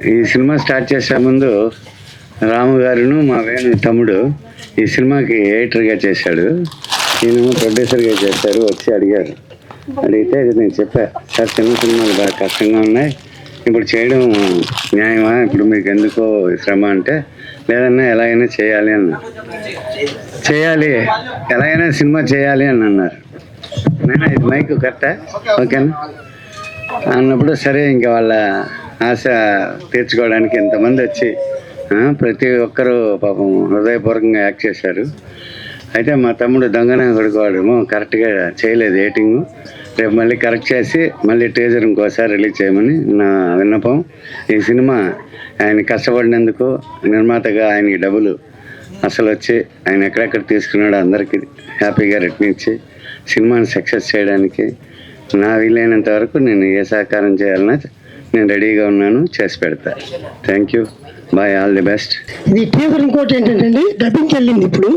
ఈ cinema start చేసే ముందు రాము గారును మా వేణు తమ్ముడు ఈ సినిమాకి ఎడిటర్గా చేశాడు. నేను ప్రొడ్యూసర్గా చేశారు. వచ్చి అడిగారు. అడిగితే నేను చెప్పా, సార్ చిన్న సినిమాలు బాగా కష్టంగా ఉన్నాయి, ఇప్పుడు చేయడం న్యాయమా, ఇప్పుడు మీకు ఎందుకో శ్రమ అంటే, లేదన్నా ఎలాగైనా చేయాలి అన్న, చేయాలి ఎలాగైనా సినిమా చేయాలి అని అన్నారు. నేను ఇది మైక్ కరెక్టా ఓకేనా అన్నప్పుడు సరే ఇంకా వాళ్ళ ఆశ తీర్చుకోవడానికి ఎంతమంది వచ్చి ప్రతి ఒక్కరూ పాపం హృదయపూర్వకంగా యాక్ట్ చేశారు. అయితే మా తమ్ముడు దొంగన కొడుకోవడము కరెక్ట్గా చేయలేదు ఎడిటింగ్. రేపు మళ్ళీ కరెక్ట్ చేసి మళ్ళీ టీజర్ ఇంకోసారి రిలీజ్ చేయమని నా విన్నపం. ఈ సినిమా ఆయన కష్టపడినందుకు నిర్మాతగా ఆయనకి డబ్బులు అసలు వచ్చి ఆయన ఎక్కడెక్కడ తీసుకున్నాడో అందరికీ హ్యాపీగా రిటర్న్ ఇచ్చి సినిమాని సక్సెస్ చేయడానికి నా వీలైనంత వరకు నేను ఏ సహకారం చేయాలన్నా నేను రెడీగా ఉన్నాను, చేసి పెడతా. Thank you, bye, all the best. ఇది టీజర్. ఇంకోటి ఏంటంటే డబ్బింగ్కి వెళ్ళింది. ఇప్పుడు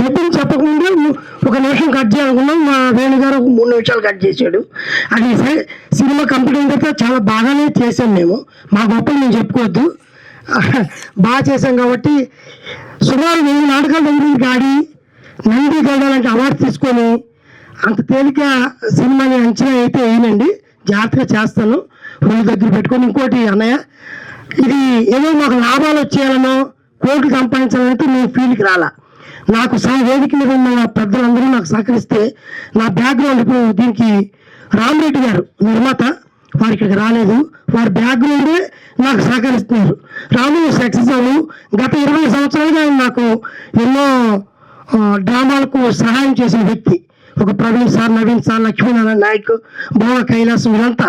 డబ్బింగ్ చెప్పకుండా 1 నిమిషం కట్ చేయాలనుకున్నాం, మా వేణు గారు 3 నిమిషాలు కట్ చేశాడు. అది సినిమా కంప్లీట్ అయిన తర్వాత చాలా బాగానే చేసాం మేము. మా గొప్పలు మేము చెప్పుకోవద్దు, బాగా చేసాం. కాబట్టి సుమారు 1000 నాటకాలు దగ్గర గాడి నంది గడాలంటే అవార్డు తీసుకొని అంత తేలిక సినిమాని అంచనా అయితే వేయనండి, జాగ్రత్తగా చేస్తాను, రోజు దగ్గర పెట్టుకొని. ఇంకోటి అన్నయ్య, ఇది ఏదో మాకు లాభాలు వచ్చేయాలనో కోట్లు సంపాదించాలంటే నేను ఫీల్డ్కి రాలా. నాకు వేదిక మీద ఉన్న పెద్దలందరూ నాకు సహకరిస్తే నా బ్యాక్గ్రౌండ్, ఇప్పుడు దీనికి రామరెడ్డి గారు నిర్మాత, వారు ఇక్కడికి రాలేదు, వారి బ్యాక్గ్రౌండే నాకు సహకరిస్తున్నారు. రాము సక్సెస్ అవ్వు. గత 20 సంవత్సరాలుగా ఆయన నాకు ఎన్నో డ్రామాలకు సహాయం చేసిన వ్యక్తి. ఒక ప్రవీణ్ సార్, నవీన్ సార్, లక్ష్మీనారాయణ నాయక్, భోగ కైలాసం, వీళ్ళంతా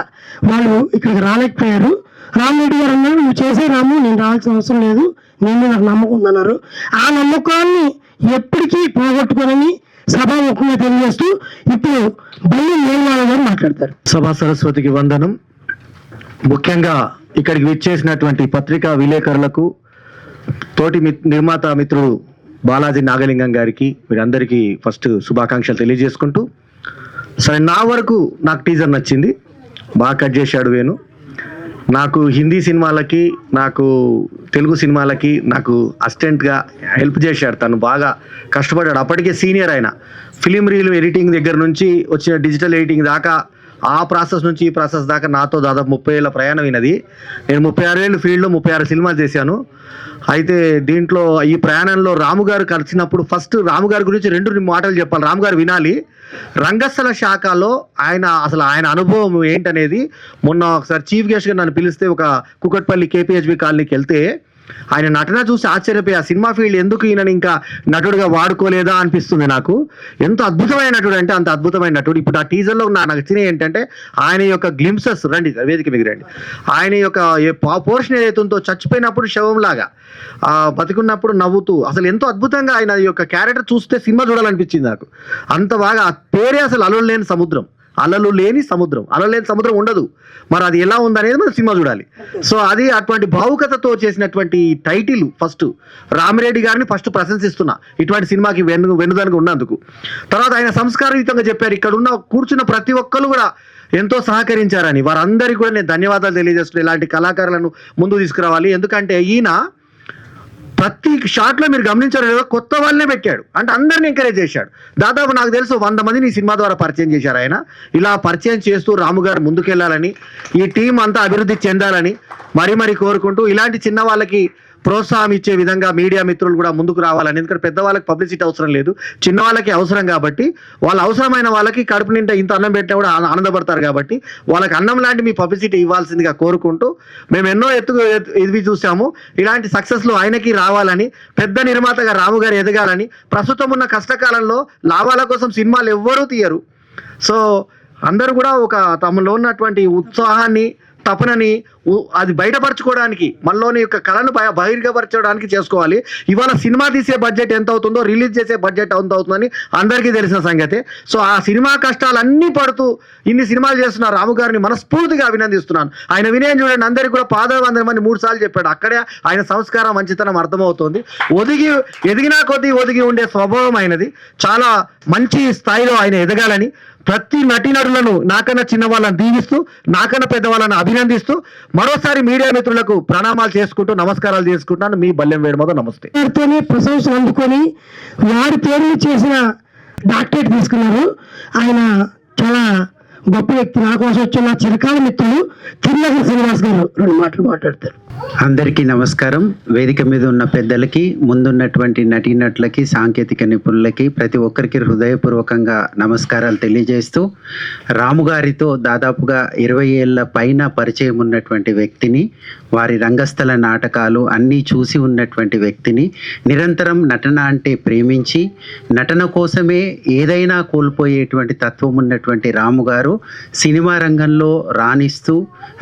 వాళ్ళు ఇక్కడికి రాలేకపోయారు. రామరెడ్డి గారు అన్నారు, నువ్వు చేసే రాము, నేను రావాల్సిన అవసరం లేదు, నేను నాకు నమ్మకం ఉందన్నారు. ఆ నమ్మకాన్ని ఎప్పటికీ పోగొట్టుకోనని సభాముఖంగా తెలియజేస్తూ ఇప్పుడు బల్లి నిర్మాణ గారు మాట్లాడతారు. సభా సరస్వతికి వందనం. ముఖ్యంగా ఇక్కడికి విచ్చేసినటువంటి పత్రికా విలేకరులకు, తోటి నిర్మాత మిత్రుడు బాలాజీ నాగలింగం గారికి, వీరందరికీ ఫస్ట్ శుభాకాంక్షలు తెలియజేసుకుంటూ, సరే నా వరకు నాకు టీజర్ నచ్చింది, బాగా కట్ చేశాడు వేణు. నాకు హిందీ సినిమాలకి, నాకు తెలుగు సినిమాలకి నాకు అసిస్టెంట్గా హెల్ప్ చేశాడు. తను బాగా కష్టపడ్డాడు. అప్పటికే సీనియర్ ఆయన. ఫిలిం రీల్ ఎడిటింగ్ దగ్గర నుంచి వచ్చిన డిజిటల్ ఎడిటింగ్ దాకా, ఆ ప్రాసెస్ నుంచి ఈ ప్రాసెస్ దాకా నాతో దాదాపు 30 ఏళ్ళ ప్రయాణం అయినది. నేను 36 ఏళ్ళు ఫీల్డ్లో 36 సినిమాలు చేశాను. అయితే దీంట్లో ఈ ప్రయాణంలో రాము గారు కలిసినప్పుడు ఫస్ట్ రాము గారి గురించి 2 మాటలు చెప్పాలి, రాము గారు వినాలి. రంగస్థల శాఖలో ఆయన అనుభవం ఏంటనేది మొన్న ఒకసారి చీఫ్ గెస్ట్గా నన్ను పిలిస్తే ఒక కుకట్పల్లి KPHB కాలనీకి వెళ్తే ఆయన నటన చూసి ఆశ్చర్యపోయి, ఆ సినిమా ఫీల్డ్ ఎందుకు ఈయనని ఇంకా నటుడుగా వాడుకోలేదా అనిపిస్తుంది నాకు. ఎంత అద్భుతమైన నటుడు అంటే అంత అద్భుతమైన నటుడు. ఇప్పుడు ఆ టీజర్లో నాకు నచ్చినవి ఏంటంటే ఆయన యొక్క గ్లింప్సెస్, రండి వేదిక మీద రండి, ఆయన యొక్క పోర్షన్ ఏదైతే ఉందో చచ్చిపోయినప్పుడు శవంలాగా, బతికున్నప్పుడు నవ్వుతూ, అసలు ఎంతో అద్భుతంగా ఆయన యొక్క క్యారెక్టర్ చూస్తే సినిమా చూడాలనిపించింది నాకు. అంత బాగా, ఆ పేరే అసలు అలలు లేని సముద్రం, అలలు లేని సముద్రం, అలలు లేని సముద్రం ఉండదు. మరి అది ఎలా ఉందనేది మనం సినిమా చూడాలి. సో అది అటువంటి భావుకతతో చేసినటువంటి టైటిల్. ఫస్ట్ రామిరెడ్డి గారిని ఫస్ట్ ప్రశంసిస్తున్నా ఇటువంటి సినిమాకి వెన్నుదనుగా ఉన్నందుకు. తర్వాత ఆయన సంస్కారయుతంగా చెప్పారు, ఇక్కడ ఉన్న కూర్చున్న ప్రతి ఒక్కరు కూడా ఎంతో సహకరించారని. వారందరికీ కూడా నేను ధన్యవాదాలు తెలియజేస్తున్నాను. ఇలాంటి కళాకారులను ముందు తీసుకురావాలి. ఎందుకంటే ఈయన ప్రతి షాట్లో మీరు గమనించారు లేదా, కొత్త వాళ్ళనే పెట్టాడు, అంటే అందరిని ఎంకరేజ్ చేశాడు. దాదాపు నాకు తెలుసు 100 మందిని ఈ సినిమా ద్వారా పరిచయం చేశారు ఆయన. ఇలా పరిచయం చేస్తూ రాము గారు ముందుకెళ్లాలని, ఈ టీం అంతా అభివృద్ధి చెందాలని మరీ కోరుకుంటూ, ఇలాంటి చిన్న వాళ్ళకి ప్రోత్సాహం ఇచ్చే విధంగా మీడియా మిత్రులు కూడా ముందుకు రావాలని. ఎందుకంటే పెద్దవాళ్ళకి పబ్లిసిటీ అవసరం లేదు, చిన్న వాళ్ళకి అవసరం. కాబట్టి వాళ్ళు అవసరమైన వాళ్ళకి కడుపు నిండా ఇంత అన్నం పెట్టినా కూడా ఆనందపడతారు. కాబట్టి వాళ్ళకి అన్నం లాంటి మీ పబ్లిసిటీ ఇవ్వాల్సిందిగా కోరుకుంటూ, మేము ఎన్నో ఎదిగి చూసాము, ఇలాంటి సక్సెస్లు ఆయనకి రావాలని, పెద్ద నిర్మాతగా రాము గారు ఎదగాలని. ప్రస్తుతం ఉన్న కష్టకాలంలో లాభాల కోసం సినిమాలు ఎవ్వరూ తీయరు. సో అందరూ కూడా ఒక తమలో ఉన్నటువంటి ఉత్సాహాన్ని, తపనని అది బయటపరచుకోవడానికి, మనలోని యొక్క కళను బహిర్గపరచడానికి చేసుకోవాలి. ఇవాళ సినిమా తీసే బడ్జెట్ ఎంత అవుతుందో, రిలీజ్ చేసే బడ్జెట్ ఎంత అవుతుందని అందరికీ తెలిసిన సంగతే. సో ఆ సినిమా కష్టాలన్నీ పడుతూ ఇన్ని సినిమాలు చేస్తున్న రాము గారిని మనస్ఫూర్తిగా అభినందిస్తున్నాను. ఆయన వినయం చూడండి, అందరికీ కూడా పాదవందనమని 3 సార్లు చెప్పాడు. అక్కడే ఆయన సంస్కారం, మంచితనం అర్థమవుతోంది. ఎదిగినా కొద్దీ ఒదిగి ఉండే స్వభావం ఆయనది. చాలా మంచి స్థాయిలో ఆయన ఎదగాలని, ప్రతి నటీనటులను నాకన్నా చిన్న వాళ్ళని దీవిస్తూ, నాకన్నా పెద్ద వాళ్ళని అభినందిస్తూ, మరోసారి మీడియా మిత్రులకు ప్రణామాలు చేసుకుంటూ నమస్కారాలు చేసుకుంటున్నాను. మీ బల్లెం వేడుమతో నమస్తే. వారితోనే ప్రశంసలు అందుకొని వారి పేరు చేసిన డాక్టరేట్ తీసుకున్నారు. ఆయన చాలా గొప్ప వ్యక్తి. నా కోసం వచ్చిన చిరకాల మిత్రులు తిరునగర్ శ్రీనివాస్ గారు 2 మాటలు మాట్లాడతారు. అందరికీ నమస్కారం. వేదిక మీద ఉన్న పెద్దలకి, ముందున్నటువంటి నటీనటులకి, సాంకేతిక నిపుణులకి, ప్రతి ఒక్కరికి హృదయపూర్వకంగా నమస్కారాలు తెలియజేస్తూ, రాము గారితో దాదాపుగా 20 ఏళ్ల పైన పరిచయం ఉన్నటువంటి వ్యక్తిని, వారి రంగస్థల నాటకాలు అన్నీ చూసి ఉన్నటువంటి వ్యక్తిని, నిరంతరం నటన అంటే ప్రేమించి నటన కోసమే ఏదైనా కోల్పోయేటువంటి తత్వం ఉన్నటువంటి రాము గారు సినిమా రంగంలో రాణిస్తూ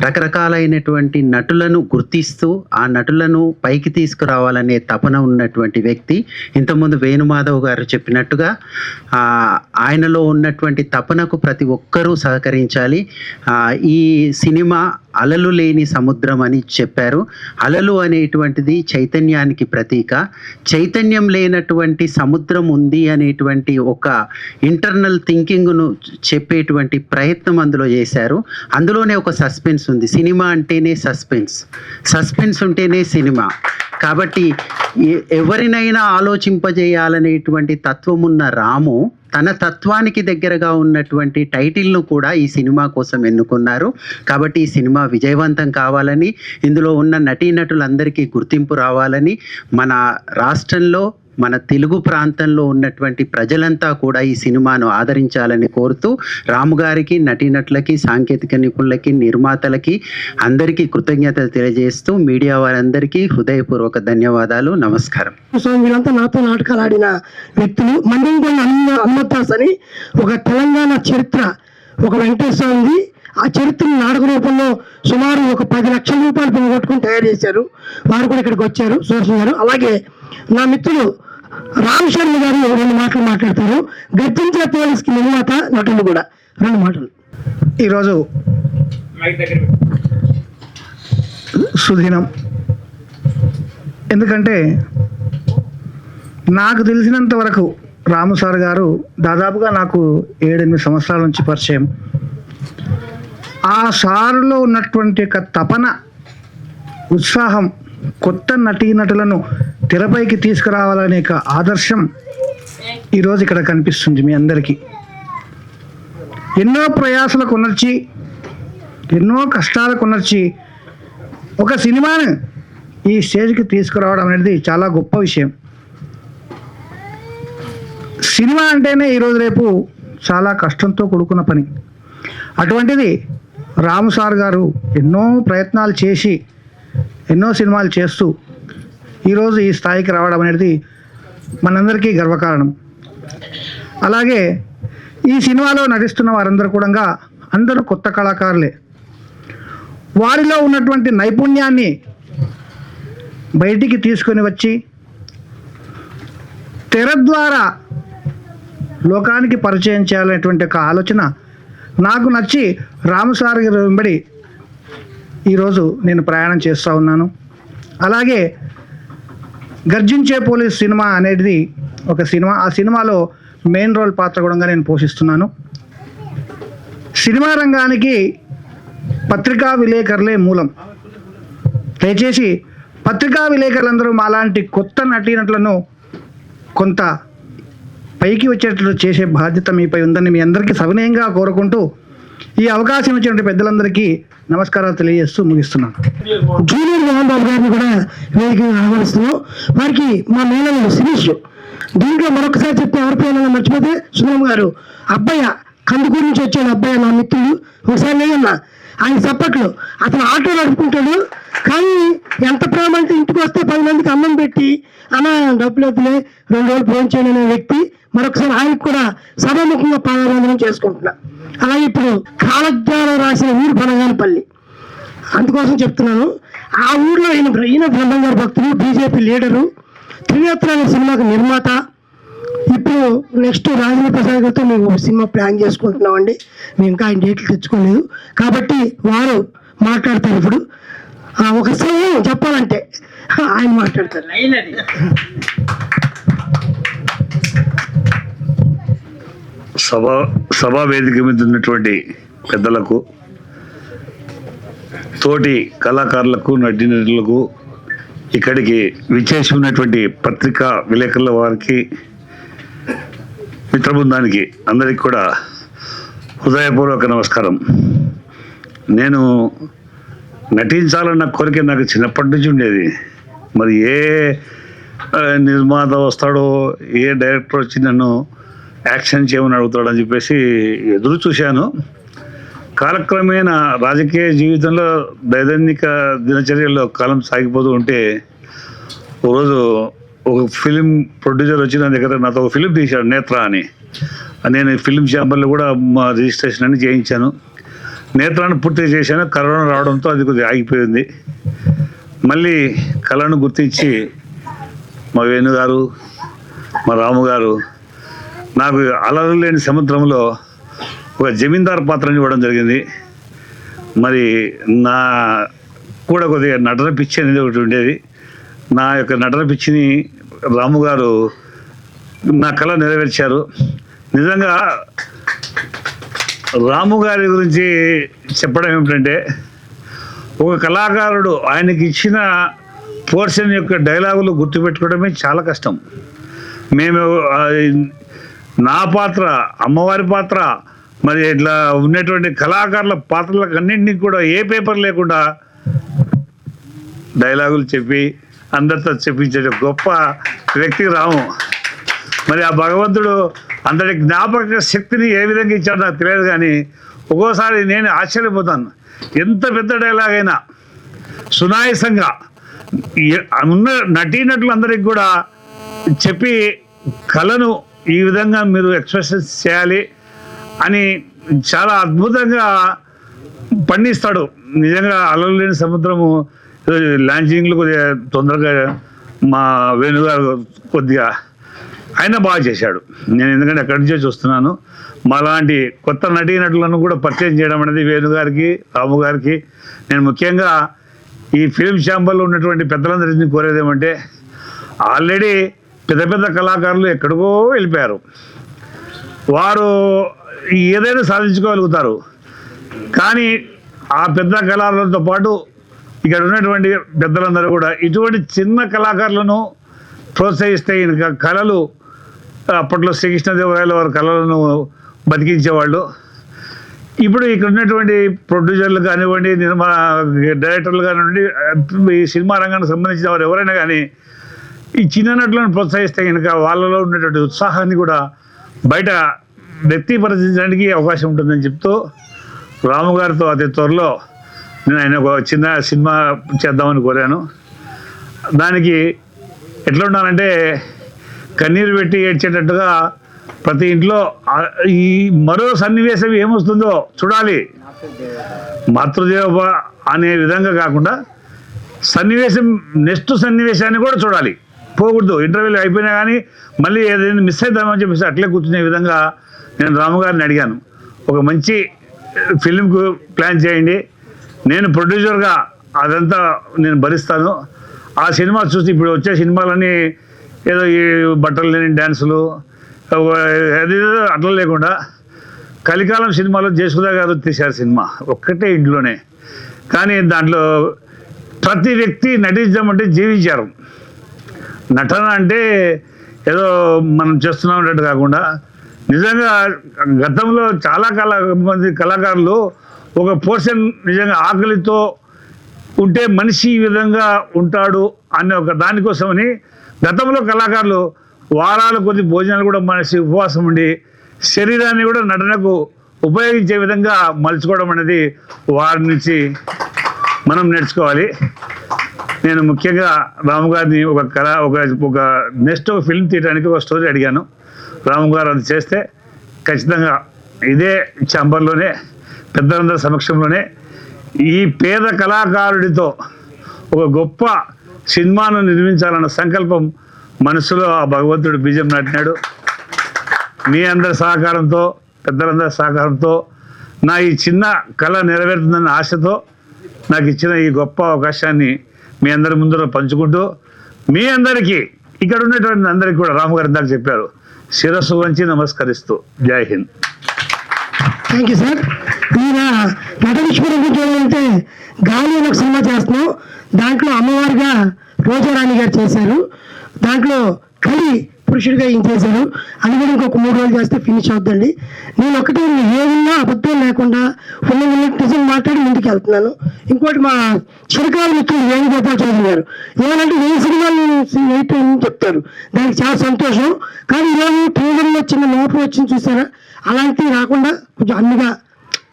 రకరకాలైనటువంటి నటులను గుర్తిస్తూ ఆ నటులను పైకి తీసుకురావాలనే తపన ఉన్నటువంటి వ్యక్తి. ఇంతకుముందు వేణుమాధవ్ గారు చెప్పినట్టుగా ఆయనలో ఉన్నటువంటి తపనకు ప్రతి ఒక్కరూ సహకరించాలి. ఈ సినిమా అలలు లేని సముద్రం అని చెప్పారు. అలలు అనేటువంటిది చైతన్యానికి ప్రతీక. చైతన్యం లేనటువంటి సముద్రం ఉంది అనేటువంటి ఒక ఇంటర్నల్ థింకింగ్ను చెప్పేటువంటి ప్రయత్నం అందులో చేశారు. అందులోనే ఒక సస్పెన్స్ ఉంది. సినిమా అంటేనే సస్పెన్స్ ఉంటేనే సినిమా. కాబట్టి ఎవరినైనా ఆలోచింపజేయాలనేటువంటి తత్వం ఉన్న రాము తన తత్వానికి దగ్గరగా ఉన్నటువంటి టైటిల్ను కూడా ఈ సినిమా కోసం ఎన్నుకున్నారు. కాబట్టి ఈ సినిమా విజయవంతం కావాలని, ఇందులో ఉన్న నటీనటులందరికీ గుర్తింపు రావాలని, మన రాష్ట్రంలో మన తెలుగు ప్రాంతంలో ఉన్నటువంటి ప్రజలంతా కూడా ఈ సినిమాను ఆదరించాలని కోరుతూ రాము గారికి, నటీనటులకి, సాంకేతిక నిపుణులకి, నిర్మాతలకి అందరికీ కృతజ్ఞతలు తెలియజేస్తూ మీడియా వారందరికీ హృదయపూర్వక ధన్యవాదాలు. నమస్కారం. వీళ్ళంతా నాతో నాటకాలు ఆడిన వ్యక్తులు. మండంగొండ హనుమత్దాస్ అని ఒక తెలంగాణ చరిత్ర, ఒక వెంకటేశ్వర ఉంది. ఆ చరిత్రను నాటక రూపంలో సుమారు ఒక 10 లక్షల రూపాయలు పోగొట్టుకుని తయారు చేశారు. వారు కూడా ఇక్కడికి వచ్చారు, సోషల్ గారు. అలాగే నా మిత్రులు రామ్ శర్మ గారు 2 మాటలు మాట్లాడతారు. గర్జించే పోలీస్కి నిర్మాత, నటులు కూడా 2 మాటలు. ఈరోజు సుదినం. ఎందుకంటే నాకు తెలిసినంత వరకు రాము సార్ గారు దాదాపుగా నాకు 7-8 సంవత్సరాల నుంచి పరిచయం. ఆ సారులో ఉన్నటువంటి ఒక తపన, ఉత్సాహం, కొత్త నటీనటులను తెరపైకి తీసుకురావాలనే ఒక ఆదర్శం ఈరోజు ఇక్కడ కనిపిస్తుంది మీ అందరికీ. ఎన్నో ప్రయాసలకు ఉన్నర్చి, ఎన్నో కష్టాలకు ఉన్నర్చి ఒక సినిమాను ఈ స్టేజ్కి తీసుకురావడం అనేది చాలా గొప్ప విషయం. సినిమా అంటేనే ఈరోజు రేపు చాలా కష్టంతో కూడుకున్న పని. అటువంటిది రాము సార్ గారు ఎన్నో ప్రయత్నాలు చేసి, ఎన్నో సినిమాలు చేస్తూ ఈరోజు ఈ స్థాయికి రావడం అనేది మనందరికీ గర్వకారణం. అలాగే ఈ సినిమాలో నటిస్తున్న వారందరూ కూడా అందరూ కొత్త కళాకారులే. వారిలో ఉన్నటువంటి నైపుణ్యాన్ని బయటికి తీసుకొని వచ్చి తెర ద్వారా లోకానికి పరిచయం చేయాలనేటువంటి ఒక ఆలోచన నాకు నచ్చి రాము సార్ గారి వెంబడి ఈరోజు నేను ప్రయాణం చేస్తూ ఉన్నాను. అలాగే గర్జించే పోలీస్ సినిమా అనేది ఒక సినిమా. ఆ సినిమాలో మెయిన్ రోల్ పాత్ర కూడా నేను పోషిస్తున్నాను. సినిమా రంగానికి పత్రికా విలేకరులే మూలం. దయచేసి పత్రికా విలేకరులందరూ మాలాంటి కొత్త నటీనటులను కొంత పైకి వచ్చేటట్లు చేసే బాధ్యత మీపై ఉందని మీ అందరికీ సవినయంగా కోరుకుంటూ ఈ అవకాశం ఇచ్చినటువంటి పెద్దలందరికీ నమస్కారాలు తెలియజేస్తూ ముగిస్తున్నాను. జూనియర్ మోహన్ బాబు గారిని కూడా వేదికగా ఆహ్వానిస్తున్నాం. వారికి మా మేనల్లుడు శిరీష్. దీంట్లో మరొకసారి చెప్తే ఎవరి పేరు మర్చిపోతే సునమ్ గారు అబ్బయ్య, కందుకూరు నుంచి వచ్చాడు అబ్బయ్య, నా మిత్రుడు. ఒకసారి లేదన్నా ఆయన చప్పట్లు. అతను ఆటో నడుపుకుంటాడు, కానీ ఎంత ప్రేమ అంటే ఇంటికి వస్తే 10 మందికి అన్నం పెట్టి అన్న డబ్బులు వద్దులే 2 రోజులు ఫోన్ చేయను అనే వ్యక్తి. మరొకసారి ఆయనకు కూడా సభాముఖంగా పాదాభివందనం చేసుకుంటున్నా. అలాగే ఇప్పుడు కాలజ్ఞానం రాసిన ఊరు బనగానపల్లి, అందుకోసం చెప్తున్నాను. ఆ ఊర్లో ఈయన బ్రహ్మం గారి భక్తులు, బీజేపీ లీడరు, త్రినేత్ర అనే సినిమాకు నిర్మాత. ఇప్పుడు నెక్స్ట్ రాజేంద్ర ప్రసాద్ గారితో మేము సినిమా ప్లాన్ చేసుకుంటున్నామండి. మేము ఇంకా ఆయన డేట్లు తెచ్చుకోలేదు, కాబట్టి వారు మాట్లాడతారు. ఇప్పుడు ఒక సమయం చెప్పాలంటే ఆయన మాట్లాడతారు. సభా వేదిక మీద ఉన్నటువంటి పెద్దలకు, తోటి కళాకారులకు నటీనటులకు ఇక్కడికి విచ్చేసి ఉన్నటువంటి పత్రికా విలేకరుల వారికి మిత్ర బృందానికి అందరికీ కూడా హృదయపూర్వక నమస్కారం. నేను నటించాలన్న కోరిక నాకు చిన్నప్పటి నుంచి ఉండేది. మరి ఏ నిర్మాత వస్తాడో, ఏ డైరెక్టర్ వచ్చి నన్ను యాక్షన్ చేయమని అడుగుతాడని చెప్పేసి ఎదురు చూశాను. కాలక్రమేణా రాజకీయ జీవితంలో దైనందిక దినచర్యల్లో కాలం సాగిపోతూ ఉంటే ఒకరోజు ఒక ఫిలిం ప్రొడ్యూసర్ వచ్చి నా దగ్గర నాతో ఒక ఫిలిం తీశాడు, నేత్ర అని. నేను ఫిలిం ఛాంబర్లో కూడా మా రిజిస్ట్రేషన్ అని చేయించాను. నేత్రాన్ని పూర్తి చేశాను. కరోనా రావడంతో అది కొద్దిగా ఆగిపోయింది. మళ్ళీ కళను గుర్తించి మా వేణు గారు, మా రాము గారు నాకు అలలు లేని సముద్రంలో ఒక జమీందార్ పాత్రని ఇవ్వడం జరిగింది. మరి నా కూడా కొద్దిగా నటన పిచ్చి అనేది ఒకటి ఉండేది. నా యొక్క నటన పిచ్చిని రాము గారు నా కళ నెరవేర్చారు. నిజంగా రాము గారి గురించి చెప్పడం ఏమిటంటే, ఒక కళాకారుడు ఆయనకి ఇచ్చిన పోర్షన్ యొక్క డైలాగులు గుర్తుపెట్టుకోవడమే చాలా కష్టం. మేము నా పాత్ర, అమ్మవారి పాత్ర, మరి ఇట్లా ఉన్నటువంటి కళాకారుల పాత్రలకు అన్నింటినీ కూడా ఏ పేపర్ లేకుండా డైలాగులు చెప్పి అందరితో చెప్పించే గొప్ప వ్యక్తి రాము. మరి ఆ భగవంతుడు అంతటి జ్ఞాపక శక్తిని ఏ విధంగా ఇచ్చాడో నాకు తెలియదు, కానీ ఒక్కోసారి నేను ఆశ్చర్యపోతాను. ఎంత పెద్ద డైలాగ్ అయినా సునాయాసంగా ఉన్న నటీనటులందరికీ కూడా చెప్పి కళను ఈ విధంగా మీరు ఎక్స్ప్రెషన్స్ చేయాలి అని చాలా అద్భుతంగా పండిస్తాడు. నిజంగా అలలు లేని సముద్రము లాంచింగ్లు కొద్దిగా తొందరగా మా వేణుగారు కొద్దిగా ఆయన బాగా చేశాడు. నేను ఎందుకంటే అక్కడి నుంచే చూస్తున్నాను. మాలాంటి కొత్త నటీనటులను కూడా పరిచయం చేయడం అనేది వేణుగారికి, రాము గారికి నేను ముఖ్యంగా ఈ ఫిలిం ఛాంబర్లో ఉన్నటువంటి పెద్దలందరినీ కోరేదేమంటే, ఆల్రెడీ పెద్ద పెద్ద కళాకారులు ఎక్కడికో వెళ్ళిపోయారు. వారు ఏదైనా సాధించుకోగలుగుతారు. కానీ ఆ పెద్ద కళాకారులతో పాటు ఇక్కడ ఉన్నటువంటి పెద్దలందరూ కూడా ఇటువంటి చిన్న కళాకారులను ప్రోత్సహిస్తే ఇంకా కళలు, అప్పట్లో శ్రీకృష్ణదేవరాయల వారి కళలను బతికించేవాళ్ళు. ఇప్పుడు ఇక్కడ ఉన్నటువంటి ప్రొడ్యూసర్లు కానివ్వండి, డైరెక్టర్లు కానివ్వండి, ఈ సినిమా రంగానికి సంబంధించిన వారు ఎవరైనా కానీ ఈ చిన్న నటులను ప్రోత్సహిస్తే కనుక వాళ్ళలో ఉన్నటువంటి ఉత్సాహాన్ని కూడా బయట వ్యక్తీకరించడానికి అవకాశం ఉంటుందని చెప్తూ, రాము గారితో అతి త్వరలో నేను ఆయన ఒక చిన్న సినిమా చేద్దామని కోరాను. దానికి ఎట్లా ఉండాలంటే కన్నీరు పెట్టి ఏడ్చేటట్టుగా ప్రతి ఇంట్లో ఈ మరో సన్నివేశం ఏమొస్తుందో చూడాలి. మాతృదేవ అనే విధంగా కాకుండా సన్నివేశం, నెక్స్ట్ సన్నివేశాన్ని కూడా చూడాలి, పోకూడదు. ఇంటర్వ్యూలు అయిపోయినా కానీ మళ్ళీ ఏదైనా మిస్ అవుతామని చెప్పేసి అట్లే కూర్చునే విధంగా నేను రాము గారిని అడిగాను. ఒక మంచి ఫిలింకు ప్లాన్ చేయండి, నేను ప్రొడ్యూసర్గా అదంతా నేను భరిస్తాను. ఆ సినిమా చూసి ఇప్పుడు వచ్చే సినిమాలన్నీ ఏదో ఈ బట్టలు లేని డ్యాన్సులు అది అట్లా లేకుండా కలికాలం సినిమాలో జయసుధా గారు తీశారు సినిమా, ఒక్కటే ఇంట్లోనే. కానీ దాంట్లో ప్రతి వ్యక్తి నటించామంటే జీవించారు. నటన అంటే ఏదో మనం చేస్తున్నాం అన్నట్టు కాకుండా నిజంగా గతంలో చాలా మంది కళాకారులు ఒక పోర్షన్ నిజంగా ఆకలితో ఉంటే మనిషి ఈ విధంగా ఉంటాడు అనే ఒక దానికోసమని గతంలో కళాకారులు వారాల కొద్ది భోజనాలు కూడా మనిషి ఉపవాసం ఉండి శరీరాన్ని కూడా నటనకు ఉపయోగించే విధంగా మలుచుకోవడం అనేది వారి నుంచి మనం నేర్చుకోవాలి. నేను ముఖ్యంగా రాము గారిని ఒక నెక్స్ట్ ఫిల్మ్ తీయడానికి ఒక స్టోరీ అడిగాను. రాము గారు అది చేస్తే ఖచ్చితంగా ఇదే ఛాంబర్లోనే పెద్దలందరి సమక్షంలోనే ఈ పేద కళాకారుడితో ఒక గొప్ప సినిమాను నిర్మించాలన్న సంకల్పం మనసులో ఆ భగవంతుడు బీజం నాటినాడు. మీ అందరి సహకారంతో, పెద్దలందరి సహకారంతో నా ఈ చిన్న కళ నెరవేరుతుందన్న ఆశతో నాకు ఇచ్చిన ఈ గొప్ప అవకాశాన్ని మీ అందరి ముందర పంచుకుంటూ, మీ అందరికీ ఇక్కడ ఉన్నటువంటి అందరికీ కూడా రాము గారు ఇందాక చెప్పారు, శిరస్సు వంచి నమస్కరిస్తూ జై హింద్. Thank you sir. ఈయన నటనేశ్వరం గురించి ఏంటంటే గాలి అని ఒక సినిమా చేస్తున్నాం, దాంట్లో అమ్మవారిగా రోజారాణి గారు చేశారు, దాంట్లో కలి పురుషుడిగా ఈయన చేశారు. అది కూడా ఇంకొక 3 రోజులు చేస్తే ఫినిష్ అవుతుందండి. నేను ఒకటే ఏదన్నా అబద్ధం లేకుండా ఉన్నది నిజం మాట్లాడి ముందుకు వెళ్తున్నాను. ఇంకోటి మా చిరకాల మిత్రులు వేణుగోపాల్ చౌదరి గారు ఏమంటే 1000 సినిమాలు వేయటం చెప్తారు, దానికి చాలా సంతోషం. కానీ ఈరోజు ట్రైలర్లో చిన్న మార్పు వచ్చింది చూసారా, అలాంటివి రాకుండా కొంచెం అన్నిగా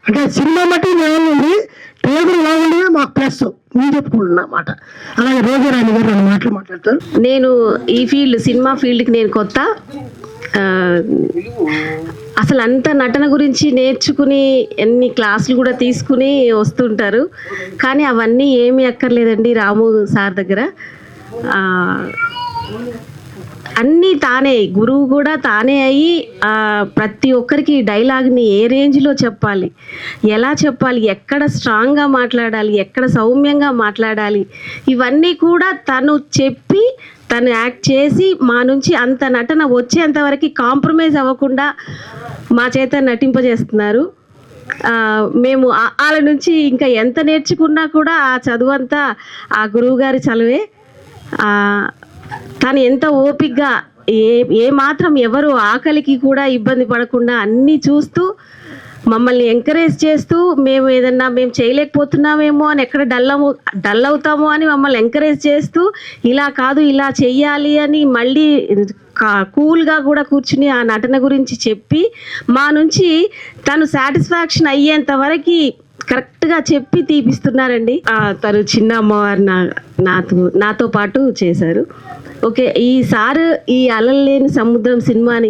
అంటే సినిమా మట్టి ఉంది, ట్రైలర్ రాకుండా మాకు ప్లస్ నేను చెప్పుకుంటున్నా మాట. అలాగే రోజారాణి గారు 2 మాటలు మాట్లాడతారు. నేను ఈ సినిమా ఫీల్డ్కి నేను కొత్త. అసలు అంత నటన గురించి నేర్చుకుని ఎన్ని క్లాసులు కూడా తీసుకుని వస్తుంటారు, కానీ అవన్నీ ఏమీ అక్కర్లేదండి రాము సార్ దగ్గర. అన్నీ తానే, గురువు కూడా తానే అయ్యి ప్రతి ఒక్కరికి డైలాగ్ని ఏ రేంజ్లో చెప్పాలి, ఎలా చెప్పాలి, ఎక్కడ స్ట్రాంగ్గా మాట్లాడాలి, ఎక్కడ సౌమ్యంగా మాట్లాడాలి, ఇవన్నీ కూడా తను చెప్పి తను యాక్ట్ చేసి మా నుంచి అంత నటన వచ్చేంతవరకు కాంప్రమైజ్ అవ్వకుండా మా చేత నటింపజేస్తున్నారు. మేము వాళ్ళ నుంచి ఇంకా ఎంత నేర్చుకున్నా కూడా ఆ చదువంతా ఆ గురువుగారి చదువే. తను ఎంత ఓపికగా ఏ మాత్రం ఎవరు ఆకలికి కూడా ఇబ్బంది పడకుండా అన్నీ చూస్తూ మమ్మల్ని ఎంకరేజ్ చేస్తూ, మేము చేయలేకపోతున్నామేమో అని ఎక్కడ డల్ అవుతామో అని మమ్మల్ని ఎంకరేజ్ చేస్తూ, ఇలా కాదు ఇలా చెయ్యాలి అని మళ్ళీ కూల్గా కూడా కూర్చుని ఆ నటన గురించి చెప్పి మా నుంచి తను సాటిస్ఫాక్షన్ అయ్యేంత వరకు కరెక్ట్గా చెప్పి తీపిస్తున్నారండి. తను చిన్న అమ్మవారు నాతో పాటు చేశారు. ఓకే, ఈసారి ఈ అలలు లేని సముద్రం సినిమాని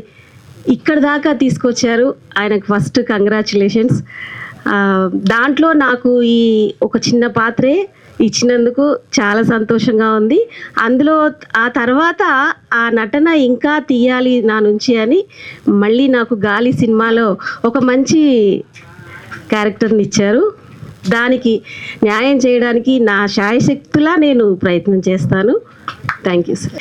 ఇక్కడ దాకా తీసుకొచ్చారు, ఆయనకు ఫస్ట్ కంగ్రాచులేషన్స్. దాంట్లో నాకు ఒక చిన్న పాత్రే ఇచ్చినందుకు చాలా సంతోషంగా ఉంది. అందులో ఆ తర్వాత ఆ నటన ఇంకా తీయాలి నా నుంచి అని మళ్ళీ నాకు గాలి సినిమాలో ఒక మంచి క్యారెక్టర్ని ఇచ్చారు. దానికి న్యాయం చేయడానికి నా శాయశక్తులా నేను ప్రయత్నం చేస్తాను. Thank you sir.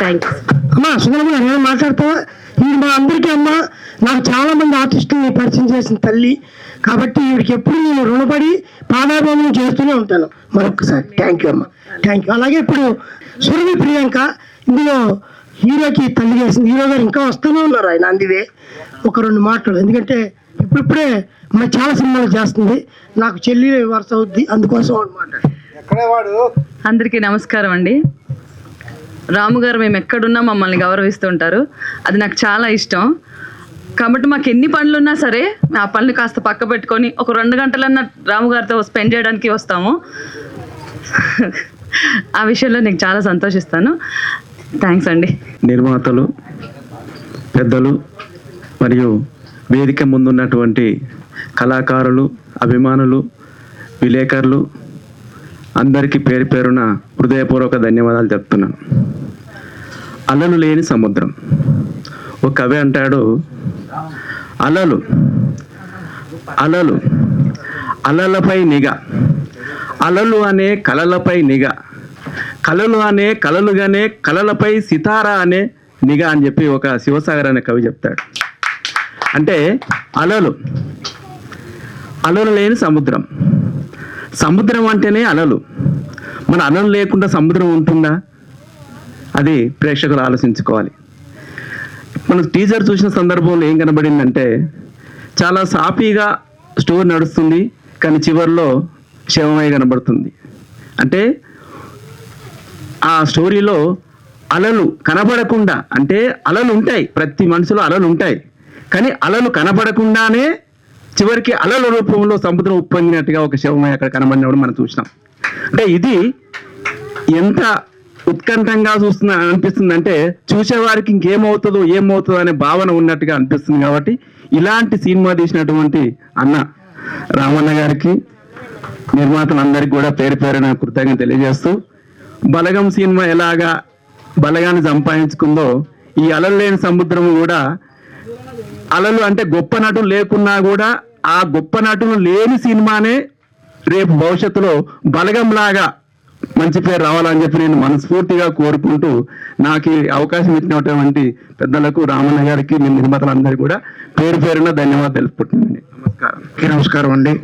Thank you. అమ్మా సుందరమ్మ నేను మాట్లాడతావా? ఇది మా అందరికీ అమ్మ, నాకు చాలా మంది ఆర్టిస్టులని పరిచయం చేసిన తల్లి కాబట్టి వీడికి ఎప్పుడు నేను రుణపడి పాదాభివందనం చేస్తూనే ఉంటాను. మరొకసారి థ్యాంక్ యూ అమ్మ, థ్యాంక్ యూ. అలాగే ఇప్పుడు సురభి ప్రియాంక ఇందులో హీరోకి తల్లి చేసింది. హీరో గారు ఇంకా వస్తూనే ఉన్నారు, ఆయన అందివే ఒక 2 మాటలు, ఎందుకంటే ఇప్పుడిప్పుడే మన చాలా సినిమాలు చేస్తుంది, నాకు చెల్లి వరుస అవుద్ది, అందుకోసం అనమాట. అందరికీ నమస్కారం అండి. రాము గారు మేము ఎక్కడున్నా మమ్మల్ని గౌరవిస్తుంటారు, అది నాకు చాలా ఇష్టం. కాబట్టి మాకు ఎన్ని పనులు ఉన్నా సరే ఆ పనులు కాస్త పక్క పెట్టుకొని ఒక 2 గంటలన్నా రాము గారితో స్పెండ్ చేయడానికి వస్తాము. ఆ విషయంలో నేను చాలా సంతోషిస్తాను. థ్యాంక్స్ అండి. నిర్మాతలు, పెద్దలు మరియు వేదిక ముందున్నటువంటి కళాకారులు, అభిమానులు, విలేకరులు అందరికీ పేరు పేరున హృదయపూర్వక ధన్యవాదాలు చెప్తున్నాను. అలలు లేని సముద్రం. ఒక కవి అంటాడు, అలలు అలలు అలలపై నిఘా, అలలు అనే కలలపై నిఘా, కలలు అనే కలలుగానే కలలపై సితారా అనే నిఘా అని చెప్పి ఒక శివసాగర్ అనే కవి చెప్తాడు. అంటే అలలు లేని సముద్రం. సముద్రం అంటేనే అలలు. మన అలలు లేకుండా సముద్రం ఉంటుందా? అది ప్రేక్షకులు ఆలోచించుకోవాలి. మనం టీజర్ చూసిన సందర్భంలో ఏం కనబడిందంటే చాలా సాఫీగా స్టోరీ నడుస్తుంది, కానీ చివరిలో శవమై కనబడుతుంది. అంటే ఆ స్టోరీలో అలలు కనబడకుండా, అంటే అలలు ఉంటాయి, ప్రతి మనిషిలో అలలు ఉంటాయి, కానీ అలలు కనబడకుండానే చివరికి అలల రూపంలో సముద్రం ఉప్పొంగినట్టుగా ఒక శవమై అక్కడ కనబడినప్పుడు మనం చూసినాం. అంటే ఇది ఎంత ఉత్కంఠంగా అనిపిస్తుంది అంటే చూసేవారికి ఇంకేమవుతుందో ఏమవుతుందో అనే భావన ఉన్నట్టుగా అనిపిస్తుంది. కాబట్టి ఇలాంటి సినిమా తీసినటువంటి అన్న రామన్న గారికి, నిర్మాతలందరికీ కూడా పేరు పేరున కృతజ్ఞత తెలియజేస్తూ, బలగం సినిమా ఎలాగా బలగాన్ని సంపాదించుకుందో ఈ అలలు లేని సముద్రం కూడా, అలలు అంటే గొప్ప నటులు లేకున్నా కూడా ఆ గొప్ప నటులు లేని సినిమానే రేపు భవిష్యత్తులో బలగంలాగా మంచి పేరు రావాలని చెప్పి నేను మనస్ఫూర్తిగా కోరుకుంటూ నాకు ఈ అవకాశం ఇచ్చినటువంటి పెద్దలకు రామన్న గారికి మీ నిర్మాతలందరికీ కూడా పేరు పేరున ధన్యవాదాలు తెలుపుకుంటున్నాను. నమస్కారం అండి.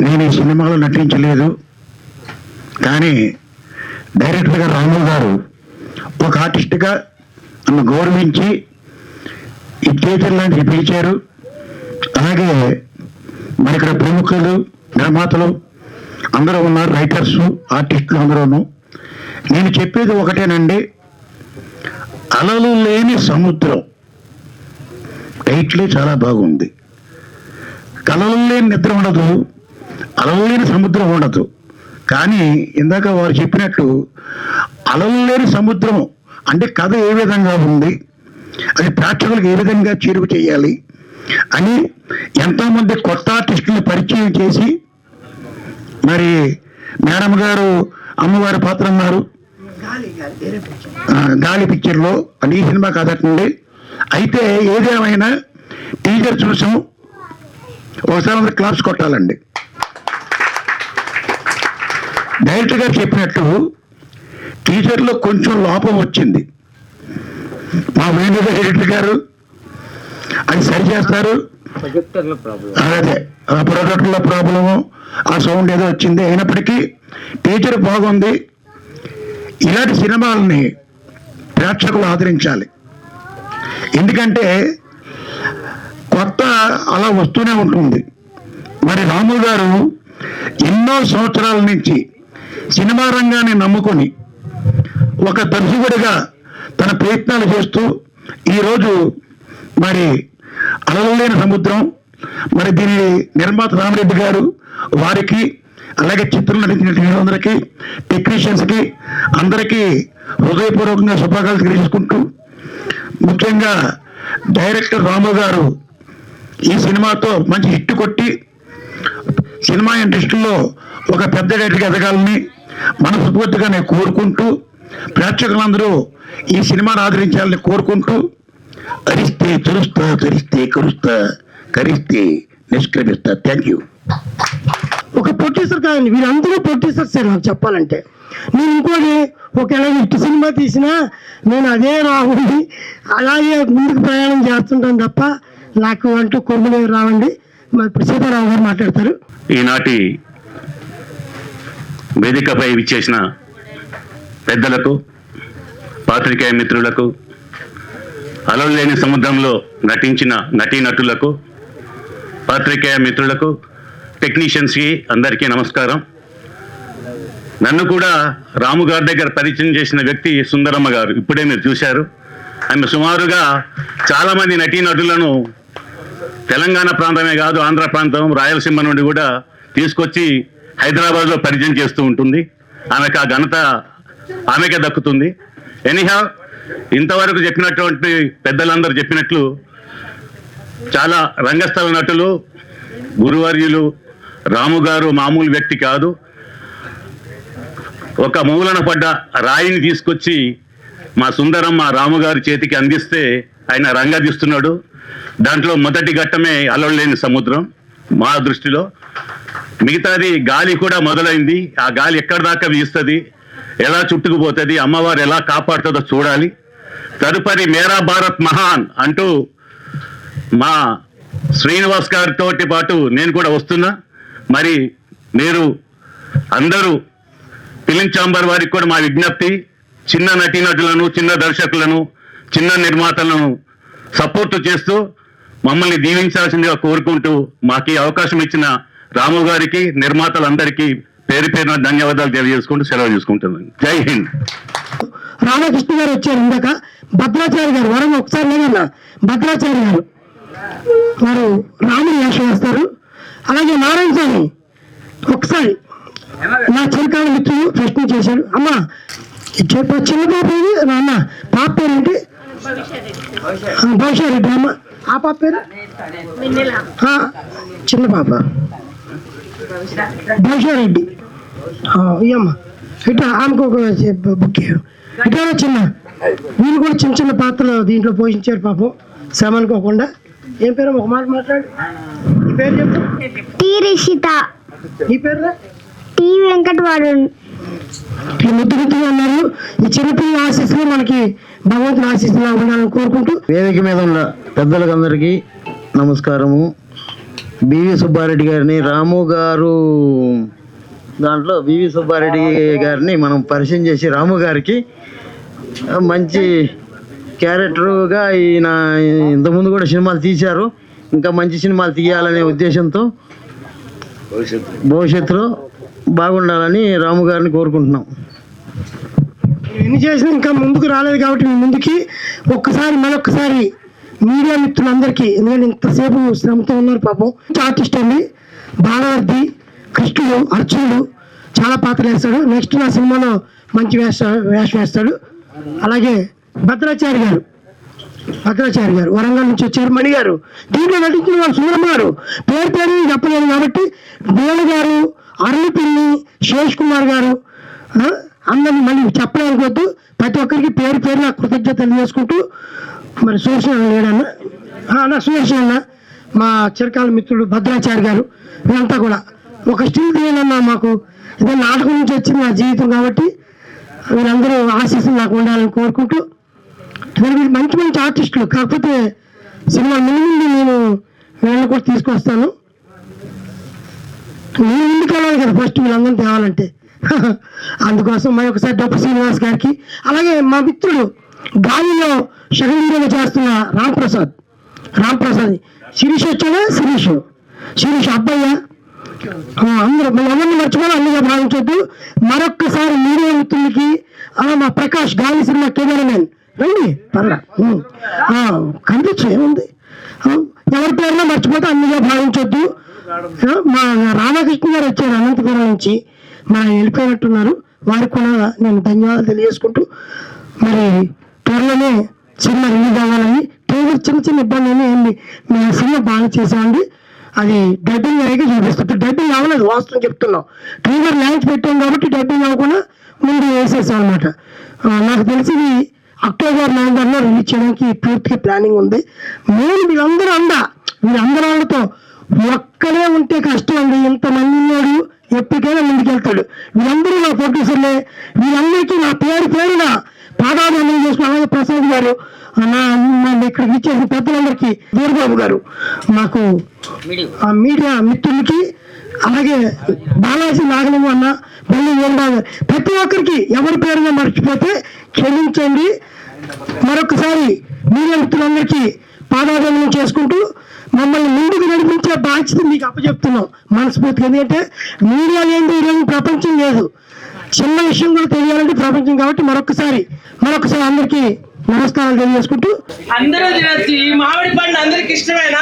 నేను ఈ సినిమాలో నటించలేదు, కానీ డైరెక్టర్గా రాము గారు ఒక ఆర్టిస్ట్గా నన్ను గౌరవించి ఈ థియేటర్ లాంటివి పిలిచారు. అలాగే మరి ఇక్కడ ప్రముఖులు, నిర్మాతలు అందరూ ఉన్నారు, రైటర్స్, ఆర్టిస్టులు అందరూను. నేను చెప్పేది ఒకటేనండి, అలలు లేని సముద్రం టైటిలే చాలా బాగుంది. కలలు లేని నిద్ర ఉండదు, అలలు లేని సముద్రం ఉండదు. కానీ ఇందాక వారు చెప్పినట్లు అలలు లేని సముద్రం అంటే కథ ఏ విధంగా ఉంది, అది ప్రేక్షకులకు ఏ విధంగా చేరువ చేయాలి అని ఎంతోమంది కొత్త ఆర్టిస్టులను పరిచయం చేసి, మరి మేడం గారు అమ్మవారి పాత్ర అన్నారు గాలి పిక్చర్లో, అని ఈ సినిమా కాదటండి. అయితే ఏదేమైనా టీజర్ చూసాం, ఒకసారి అందరు క్లాప్స్ కొట్టాలండి. డైరెక్టర్ గారు చెప్పినట్టు టీజర్లో కొంచెం లోపం వచ్చింది. మా వేణు డైరెక్టర్ గారు అది సరి చేస్తారు. అదే ఆ ప్రొజెక్టర్లో ప్రాబ్లము, ఆ సౌండ్ ఏదో వచ్చింది. అయినప్పటికీ టీజర్ బాగుంది. ఇలాంటి సినిమాలని ప్రేక్షకులు ఆదరించాలి. ఎందుకంటే కొత్త అలా వస్తూనే ఉంటుంది. మరి రాము గారు ఎన్నో సంవత్సరాల నుంచి సినిమా రంగాన్ని నమ్ముకొని ఒక దర్శకుడిగా తన ప్రయత్నాలు చేస్తూ ఈరోజు మరి అలలు లేని సముద్రం, మరి దీని నిర్మాత రామరెడ్డి గారు, వారికి అలాగే చిత్రం నటించిన అందరికీ, టెక్నీషియన్స్కి అందరికీ హృదయపూర్వకంగా శుభాకాంక్షలు తెలియజేసుకుంటూ, ముఖ్యంగా డైరెక్టర్ రాము గారు ఈ సినిమాతో మంచి హిట్ కొట్టి సినిమా ఇండస్ట్రీలో ఒక పెద్ద డైరెక్టర్గా ఎదగాలని మనస్ఫూర్తిగా నేను కోరుకుంటూ, ప్రేక్షకులందరూ ఈ సినిమాను ఆదరించాలని కోరుకుంటూ, అరిస్తే తురుస్తా, కరిస్తే కరుస్తా, కరిస్తే నిష్క్రమిస్తా. Thank you. ఒక ప్రొడ్యూసర్ కాదండి, వీళ్ళందరూ ప్రొడ్యూసర్స్ నాకు చెప్పాలంటే. నేను ఇంకోటి ఒకవేళ ఇటు సినిమా తీసినా నేను అదే రావండి, అలాగే ముందుకు ప్రయాణం చేస్తుంటాను తప్ప నాకు అంటూ కొమ్ములు రావండి. మరి సీతారావు గారు మాట్లాడతారు. ఈనాటి వేదికపై విచ్చేసిన పెద్దలకు, పాత్రికేయ మిత్రులకు, అలలు లేని సముద్రంలో నటించిన నటీనటులకు, పాత్రికేయ మిత్రులకు, టెక్నీషియన్స్కి అందరికీ నమస్కారం. నన్ను కూడా రాము గారి దగ్గర పరిచయం చేసిన వ్యక్తి సుందరమ్మ గారు. ఇప్పుడే మీరు చూశారు. ఆమె సుమారుగా చాలామంది నటీనటులను తెలంగాణ ప్రాంతమే కాదు, ఆంధ్ర ప్రాంతం, రాయలసీమ నుండి కూడా తీసుకొచ్చి హైదరాబాద్లో పరిచయం చేస్తూ ఉంటుంది. ఆమెకు ఆ ఘనత ఆమెకే దక్కుతుంది. ఎనీహా, ఇంతవరకు చెప్పినటువంటి పెద్దలందరూ చెప్పినట్లు చాలా రంగస్థల నటులు, గురువర్యులు. రాము గారు మామూలు వ్యక్తి కాదు. ఒక మూలన పడ్డ రాయిని తీసుకొచ్చి మా సుందరమ్మ రాము గారి చేతికి అందిస్తే ఆయన రంగదిస్తున్నాడు. దాంట్లో మొదటి ఘట్టమే అలలు లేని సముద్రం మా దృష్టిలో. మిగతాది గాలి కూడా మొదలైంది. ఆ గాలి ఎక్కడి దాకా వీస్తుంది, ఎలా చుట్టుకుపోతుంది, అమ్మవారు ఎలా కాపాడుతుందో చూడాలి. తదుపరి మేరా భారత్ మహాన్ అంటూ మా శ్రీనివాస్ గారితో పాటు నేను కూడా వస్తున్నా. మరి మీరు అందరూ ఫిలిం ఛాంబర్ వారికి కూడా మా విజ్ఞప్తి, చిన్న నటీనటులను, చిన్న దర్శకులను, చిన్న నిర్మాతలను సపోర్ట్ చేస్తూ మమ్మల్ని దీవించాల్సిందిగా కోరుకుంటూ, మాకు ఈ అవకాశం ఇచ్చిన రాము గారికి, నిర్మాతలందరికీ పేరు పేరున ధన్యవాదాలు తెలియజేసుకుంటూ సెలవు చేసుకుంటున్నాను. జై హింద్. రామకృష్ణ గారు వచ్చారు ఇందాక. భద్రాచారి గారు వరం ఒకసారి లేదన్నా, భద్రాచారి గారు వారు రాముని వేషం వేస్తారు. అలాగే నారాయణ స్వామి ఒకసారి నా చిరకాల మిత్రుడు ప్రశ్న చేశాడు. అమ్మా చిన్న పాప ఇది అమ్మ, పాప పేరు ఏంటి? భవిష్యరెడ్డి. అమ్మ ఆ పాప పేరు చిన్న పాప భవిష్యరెడ్డి. ఇయ్యమ్మ ఇట్లా ఆమెకు ఒక బుక్ ఇట్లా చిన్న, వీళ్ళు కూడా చిన్న చిన్న పాత్రలు దీంట్లో పోషించారు పాపం శ్రమ అనుకోకుండా. ఏం పేరు? ఒక మాట మాట్లాడు. ఈ పేరు చెప్పు. టీ రిషిత. ఈ పేరు టి వెంకటవాడు. ఈ ముద్దు ముద్దుగా ఉన్నారు. ఈ చిన్నపిల్లల ఆశీస్సులు మనకి భగవంతుని ఆశీస్సులా ఉండాలని కోరుకుంటూ వేదిక మీద ఉన్న పెద్దలకు అందరికీ నమస్కారము. బివి సుబ్బారెడ్డి గారిని రాము గారు దాంట్లో బివి సుబ్బారెడ్డి గారిని మనం పరిచయం చేసి రాము గారికి మంచి క్యారెక్టర్గా ఈయన ఇంతకుముందు కూడా సినిమాలు తీశారు, ఇంకా మంచి సినిమాలు తీయాలనే ఉద్దేశంతో భవిష్యత్తులో బాగుండాలని రాము గారిని కోరుకుంటున్నాం. ఎన్ని చేసినా ఇంకా ముందుకు రాలేదు కాబట్టి మీ ముందుకి మరొక్కసారి మీడియా మిత్రులందరికీ, ఎందుకంటే ఇంతసేపు శ్రమతో ఉన్నారు పాపం. ఆర్టిస్ట్ అండి, బాలవర్ది, కృష్ణుడు, అర్జునుడు చాలా పాత్రలు వేస్తాడు. నెక్స్ట్ నా సినిమాలో మంచి వేషం వేస్తాడు. అలాగే భద్రాచారి గారు వరంగల్ నుంచి వచ్చారు. మణి గారు దీంట్లో నటించిన వాళ్ళు సుందరమ్మ గారు పేరు చెప్పలేదు కాబట్టి వేణు గారు, అరుణిపిల్లి, శేష్ కుమార్ గారు అందరినీ మళ్ళీ చెప్పలేకపోతూ ప్రతి ఒక్కరికి పేరు నా కృతజ్ఞతలు చేసుకుంటూ, మరి సుదర్శన్ లేడన్న సుదర్శన్ అన్న, మా చిరకాల మిత్రుడు భద్రాచారి గారు, వీళ్ళంతా కూడా ఒక స్టిల్ తీయాలన్నా మాకు ఇదే నాటకం నుంచి వచ్చింది నా జీవితం కాబట్టి వీళ్ళందరూ ఆశీస్సులు నాకు ఉండాలని కోరుకుంటూ, వీళ్ళు మంచి ఆర్టిస్టులు. కాకపోతే సినిమా ముందు నేను వీళ్ళని కూడా తీసుకొస్తాను. నేను ముందుకు వెళ్ళాలి కదా ఫస్ట్ వీళ్ళందరినీ తేవాలంటే. అందుకోసం మరి ఒకసారి డప్పు శ్రీనివాస్ గారికి, అలాగే మా మిత్రుడు గాలిలో షహీరోగా చేస్తున్న రాంప్రసాద్ శిరీష్ వచ్చాడా, శిరీష్ అబ్బయ్య, అందరూ ఎవరిని మర్చిపోయినా అన్నిగా భావించొద్దు. మరొక్కసారి మీడియా మిత్రులకి, అలా మా ప్రకాష్ గాలి సినిమా కెమెరామెన్ రండి పర్లా కనిపించు ఏముంది, ఎవరి పేరులో మర్చిపోతే అన్నిగా భావించొద్దు. మా రాధాకృష్ణ గారు వచ్చారు అనంతపురం నుంచి, మన వెళ్ళిపోయినట్టున్నారు, వారికి కూడా నేను ధన్యవాదాలు తెలియజేసుకుంటూ, మరి త్వరలోనే సినిమా రిలీజ్ అవ్వాలని ట్రైలర్ చిన్న ఇబ్బంది ఏంటి, మేము సినిమా బాగా చేసామండి, అది డబ్బింగ్ అయ్యాక చూపిస్తుంది. డబ్బింగ్ అవ్వలేదు, వాస్తవం చెప్తున్నాం. ట్రైలర్ ల్యాండ్ పెట్టాం కాబట్టి డబ్బింగ్ అవ్వకుండా ముందు వేసేసాం అనమాట. నాకు తెలిసి అక్టోబర్, నవంబర్లో రిలీజ్ చేయడానికి పూర్తిగా ప్లానింగ్ ఉంది. మేము వీళ్ళందరూ వాళ్ళతో ఒక్కడే ఉంటే కష్టం అండి. ఇంతమంది ఉన్నాడు, ఎప్పటికైనా ముందుకెళ్తాడు. వీళ్ళందరూ నా ప్రొడ్యూసర్లే, వీళ్ళందరికీ నా పేరున పాదాభివందనం చేసుకుని, అలాగే ప్రసాద్ గారు, ఇక్కడికి ఇచ్చేసిన పెద్దలందరికీ, వీరబాబు గారు, మాకు మీడియా మిత్రులకి, అలాగే బాలాజీ నాగలింగ అన్న, బల్లి వీరబాబు గారు, ప్రతి ఒక్కరికి ఎవరి పేరుగా మర్చిపోతే క్షమించండి. మరొకసారి మీడియా మిత్రులందరికీ పాదాభివందనం చేసుకుంటూ మమ్మల్ని ముందుకు నడిపించే బాధ్యత మీకు అప్పచెప్తున్నాం మనస్ఫూర్తిగా. ఎందుకంటే మీడియా లేని ఈరోజు ప్రపంచం లేదు, చిన్న విషయం కూడా తెలియాలంటే ప్రపంచం కాబట్టి మరొకసారి అందరికీ నమస్కారాలు తెలియజేసుకుంటూ, అందరూ తినచ్చు ఈ మామిడి పండు అందరికి ఇష్టమేనా?